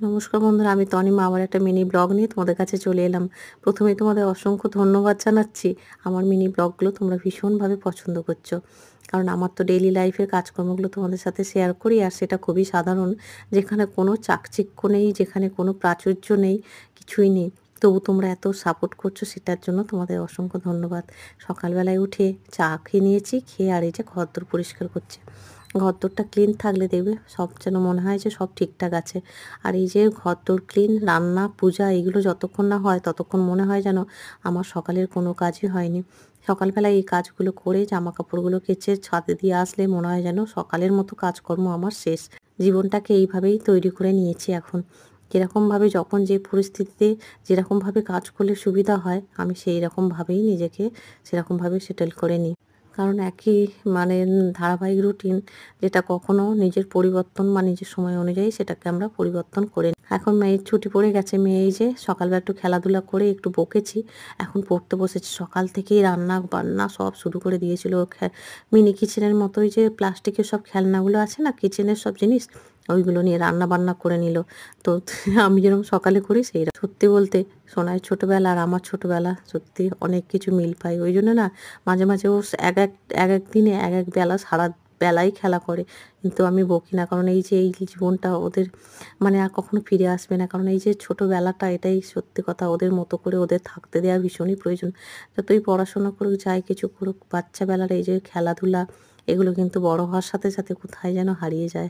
নমস্কার বন্ধুরা, আমি তনিমা আবার একটা মিনি ব্লগ নিয়ে তোমাদের কাছে চলে এলাম। প্রথমেই তোমাদের অসংখ্য ধন্যবাদ জানাচ্ছি। আমার মিনি ব্লগগুলো তোমরা ভীষণভাবে পছন্দ করছো। কারণ আমার তো ডেইলি লাইফের কাজকর্মগুলো তোমাদের সাথে শেয়ার করি, আর সেটা খুবই সাধারণ, যেখানে কোনো চাকচিক্য নেই, যেখানে কোনো প্রাচুর্য নেই, কিছুই নেই। তবু তোমরা এত সাপোর্ট করছো, সেটার জন্য তোমাদের অসংখ্য ধন্যবাদ। সকালবেলায় উঠে চা খেয়ে নিয়েছি, খেয়ে আর এই যে ঘরদোর পরিষ্কার করছি। ঘরদোরটা ক্লিন থাকলে দেখবে সব যেন মনে হয় যে সব ঠিকঠাক আছে। আর এই যে ঘরদোর ক্লিন, রান্না, পূজা এগুলো যতক্ষণ না হয় ততক্ষণ মনে হয় যেন আমার সকালের কোনো কাজই হয়নি। সকালবেলায় এই কাজগুলো করে জামাকাপড়গুলো কেচে ছাদে দিয়ে আসলে মনে হয় যেন সকালের মতো কাজকর্ম আমার শেষ। জীবনটাকে এইভাবেই তৈরি করে নিয়েছি এখন। যেরকমভাবে যখন যে পরিস্থিতিতে যেরকমভাবে কাজ করলে সুবিধা হয়, আমি সেই রকমভাবেই নিজেকে সেরকমভাবে সেটেল করে নিই। কারণ একই মানে ধারাবাহিক রুটিন, যেটা কখনো নিজের পরিবর্তন বা নিজের সময় অনুযায়ী সেটাকে আমরা পরিবর্তন করে নিই। এখন মেয়ের ছুটি পড়ে গেছে, মেয়ে এই যে সকালবেলা একটু খেলাধুলা করে একটু বকেছি, এখন পড়তে বসেছে। সকাল থেকেই রান্না বান্না সব শুরু করে দিয়েছিল। মিনি কিচেনের মতোই যে প্লাস্টিকের সব খেলনাগুলো আছে না, কিচেনের সব জিনিস, ওইগুলো নিয়ে রান্না বান্না করে নিল। তো আমি যেরকম সকালে করি সেই সত্যি বলতে সোনাইয়ের ছোটোবেলা আর আমার ছোটোবেলা সত্যি অনেক কিছু মিল পাই। ওই জন্য না মাঝে মাঝে ও এক এক দিনে এক এক বেলা সারা বেলাই খেলা করে, কিন্তু আমি বকি না। কারণ এই যে এই জীবনটা ওদের মানে আর কখনো ফিরে আসবে না। কারণ এই যে ছোটোবেলাটা, এটাই সত্যি কথা, ওদের মতো করে ওদের থাকতে দেওয়া ভীষণই প্রয়োজন। যতই পড়াশোনা করুক, যাই কিছু করুক, বাচ্চাবেলার এই যে খেলাধুলা, এগুলো কিন্তু বড় হওয়ার সাথে সাথে কোথায় যেন হারিয়ে যায়।